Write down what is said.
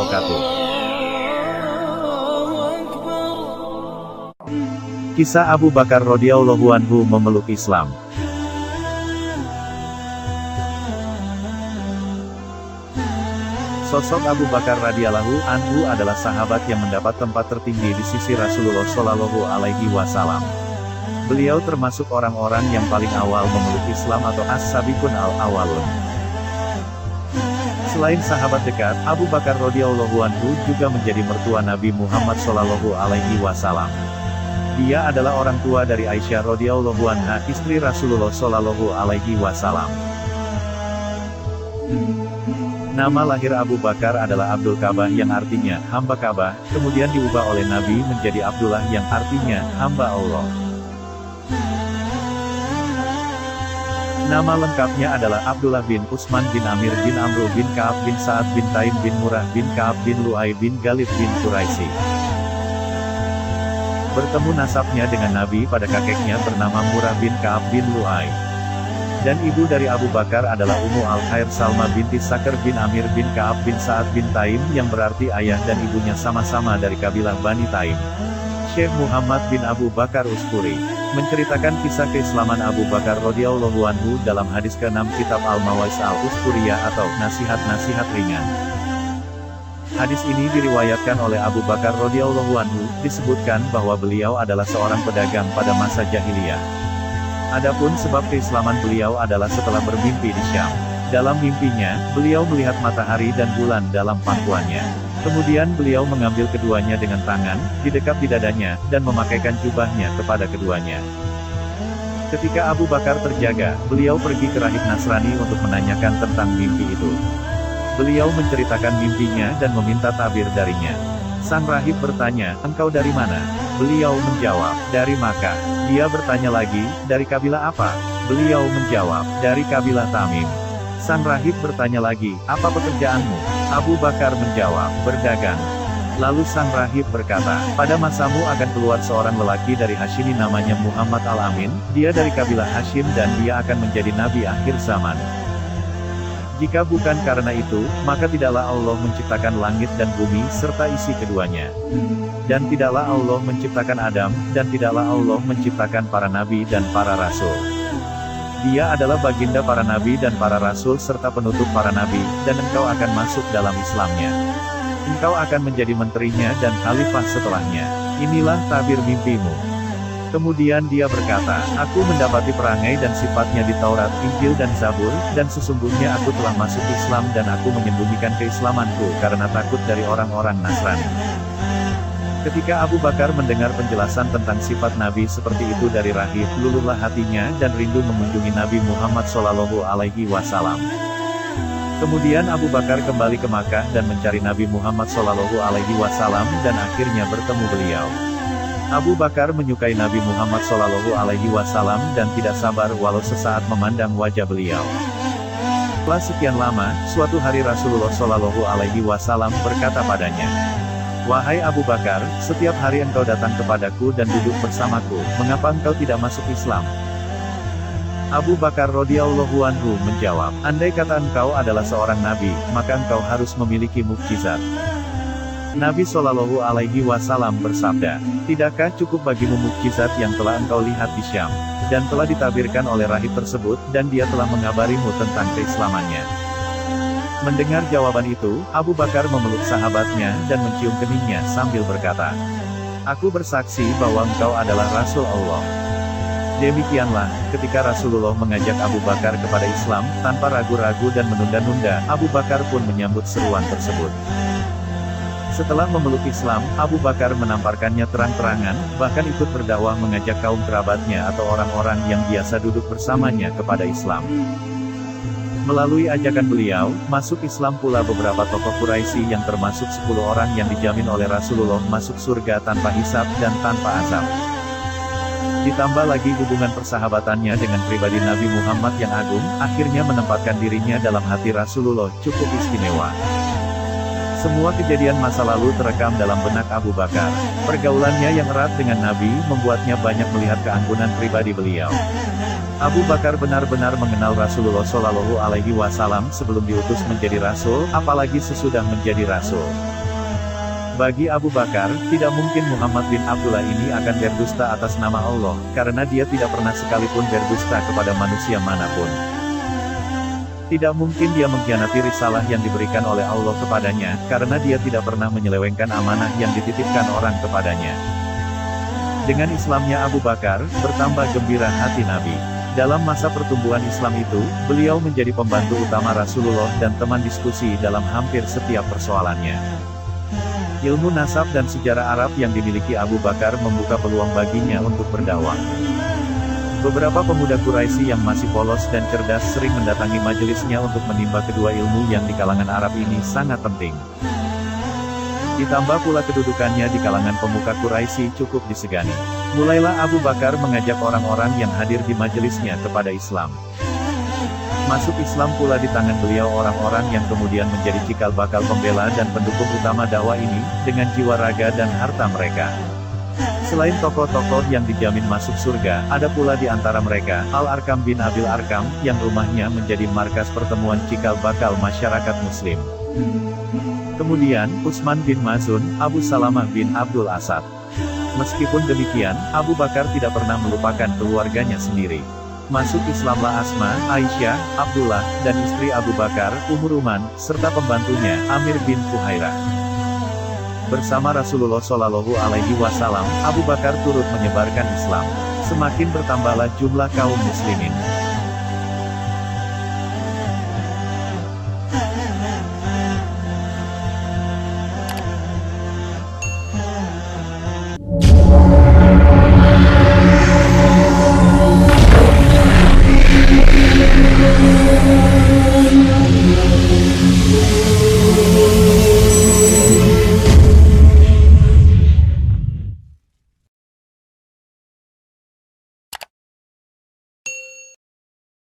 wabarakatuh. Kisah Abu Bakar radhiyallahu anhu memeluk Islam. Sosok Abu Bakar radhiyallahu anhu adalah sahabat yang mendapat tempat tertinggi di sisi Rasulullah Shallallahu Alaihi Wasallam. Beliau termasuk orang-orang yang paling awal memeluk Islam atau as-sabiqun al-awwalun. Selain sahabat dekat, Abu Bakar radhiyallahu anhu juga menjadi mertua Nabi Muhammad Shallallahu Alaihi Wasallam. Dia adalah orang tua dari Aisyah radhiyallahu anha, istri Rasulullah Shallallahu Alaihi Wasallam. Nama lahir Abu Bakar adalah Abdul Ka'bah yang artinya hamba Ka'bah, kemudian diubah oleh Nabi menjadi Abdullah yang artinya hamba Allah. Nama lengkapnya adalah Abdullah bin Utsman bin Amir bin Amru bin Ka'ab bin Sa'ad bin Taim bin Murrah bin Ka'ab bin Lu'ay bin Ghalib bin Quraisy. Bertemu nasabnya dengan Nabi pada kakeknya bernama Murrah bin Ka'ab bin Lu'ay. Dan ibu dari Abu Bakar adalah Ummu Al-Khair Salma binti Sakar bin Amir bin Ka'ab bin Sa'ad bin Taim yang berarti ayah dan ibunya sama-sama dari kabilah Bani Taim. Syekh Muhammad bin Abu Bakar Uskuri menceritakan kisah keislaman Abu Bakar radhiyallahu anhu dalam hadis ke-6 kitab Al-Mawais Al-Uskuriyah atau nasihat-nasihat ringan. Hadis ini diriwayatkan oleh Abu Bakar radhiyallahu anhu, disebutkan bahwa beliau adalah seorang pedagang pada masa jahiliyah. Adapun sebab keislaman beliau adalah setelah bermimpi di Syam. Dalam mimpinya, beliau melihat matahari dan bulan dalam pangkuannya. Kemudian beliau mengambil keduanya dengan tangan, didekap di dadanya, dan memakaikan jubahnya kepada keduanya. Ketika Abu Bakar terjaga, beliau pergi ke rahib Nasrani untuk menanyakan tentang mimpi itu. Beliau menceritakan mimpinya dan meminta tabir darinya. Sang rahib bertanya, "Engkau dari mana?" Beliau menjawab, "Dari Makkah." Dia bertanya lagi, "Dari kabilah apa?" Beliau menjawab, "Dari kabilah Tamim." Sang rahib bertanya lagi, "Apa pekerjaanmu?" Abu Bakar menjawab, "Berdagang." Lalu sang rahib berkata, "Pada masamu akan keluar seorang lelaki dari Hashimi namanya Muhammad Al-Amin, dia dari kabilah Hashim dan dia akan menjadi nabi akhir zaman. Jika bukan karena itu, maka tidaklah Allah menciptakan langit dan bumi serta isi keduanya. Dan tidaklah Allah menciptakan Adam, dan tidaklah Allah menciptakan para nabi dan para rasul. Dia adalah baginda para nabi dan para rasul serta penutup para nabi, dan engkau akan masuk dalam Islamnya. Engkau akan menjadi menterinya dan khalifah setelahnya. Inilah tabir mimpimu." Kemudian dia berkata, "Aku mendapati perangai dan sifatnya di Taurat, Injil dan Zabur, dan sesungguhnya aku telah masuk Islam dan aku menyembunyikan keislamanku karena takut dari orang-orang Nasrani." Ketika Abu Bakar mendengar penjelasan tentang sifat Nabi seperti itu dari rahib, luluhlah hatinya dan rindu mengunjungi Nabi Muhammad Shallallahu Alaihi Wasallam. Kemudian Abu Bakar kembali ke Makkah dan mencari Nabi Muhammad Shallallahu Alaihi Wasallam dan akhirnya bertemu beliau. Abu Bakar menyukai Nabi Muhammad Shallallahu Alaihi Wasallam dan tidak sabar walau sesaat memandang wajah beliau. Setelah sekian lama, suatu hari Rasulullah Shallallahu Alaihi Wasallam berkata padanya, "Wahai Abu Bakar, setiap hari engkau datang kepadaku dan duduk bersamaku, mengapa engkau tidak masuk Islam?" Abu Bakar radhiyallahu anhu menjawab, "Andai kata engkau adalah seorang nabi, maka engkau harus memiliki mukjizat." Nabi Shallallahu Alaihi Wasallam bersabda, "Tidakkah cukup bagimu mukjizat yang telah engkau lihat di Syam, dan telah ditabirkan oleh rahib tersebut, dan dia telah mengabarimu tentang keislamannya?" Mendengar jawaban itu, Abu Bakar memeluk sahabatnya dan mencium keningnya sambil berkata, "Aku bersaksi bahwa engkau adalah Rasul Allah." Demikianlah, ketika Rasulullah mengajak Abu Bakar kepada Islam, tanpa ragu-ragu dan menunda-nunda, Abu Bakar pun menyambut seruan tersebut. Setelah memeluk Islam, Abu Bakar menamparkannya terang-terangan, bahkan ikut berdakwah mengajak kaum kerabatnya atau orang-orang yang biasa duduk bersamanya kepada Islam. Melalui ajakan beliau, masuk Islam pula beberapa tokoh Quraisy yang termasuk 10 orang yang dijamin oleh Rasulullah masuk surga tanpa hisab dan tanpa azab. Ditambah lagi hubungan persahabatannya dengan pribadi Nabi Muhammad yang agung, akhirnya menempatkan dirinya dalam hati Rasulullah cukup istimewa. Semua kejadian masa lalu terekam dalam benak Abu Bakar. Pergaulannya yang erat dengan Nabi membuatnya banyak melihat keanggunan pribadi beliau. Abu Bakar benar-benar mengenal Rasulullah Shallallahu Alaihi Wasallam sebelum diutus menjadi Rasul, apalagi sesudah menjadi Rasul. Bagi Abu Bakar, tidak mungkin Muhammad bin Abdullah ini akan berdusta atas nama Allah, karena dia tidak pernah sekalipun berdusta kepada manusia manapun. Tidak mungkin dia mengkhianati risalah yang diberikan oleh Allah kepadanya, karena dia tidak pernah menyelewengkan amanah yang dititipkan orang kepadanya. Dengan Islamnya Abu Bakar, bertambah gembira hati Nabi. Dalam masa pertumbuhan Islam itu, beliau menjadi pembantu utama Rasulullah dan teman diskusi dalam hampir setiap persoalannya. Ilmu nasab dan sejarah Arab yang dimiliki Abu Bakar membuka peluang baginya untuk berdakwah. Beberapa pemuda Quraisy yang masih polos dan cerdas sering mendatangi majelisnya untuk menimba kedua ilmu yang di kalangan Arab ini sangat penting. Ditambah pula kedudukannya di kalangan pemuka Quraisy cukup disegani. Mulailah Abu Bakar mengajak orang-orang yang hadir di majelisnya kepada Islam. Masuk Islam pula di tangan beliau orang-orang yang kemudian menjadi cikal bakal pembela dan pendukung utama dakwah ini, dengan jiwa raga dan harta mereka. Selain tokoh-tokoh yang dijamin masuk surga, ada pula di antara mereka, Al-Arkam bin Abil Arkam, yang rumahnya menjadi markas pertemuan cikal bakal masyarakat muslim. Kemudian, Utsman bin Maz'un, Abu Salamah bin Abdul Asad. Meskipun demikian, Abu Bakar tidak pernah melupakan keluarganya sendiri. Masuk Islamlah Asma, Aisyah, Abdullah, dan istri Abu Bakar, Ruman, serta pembantunya, Amir bin Fuhairah. Bersama Rasulullah Shallallahu Alaihi Wasallam, Abu Bakar turut menyebarkan Islam. Semakin bertambahlah jumlah kaum muslimin.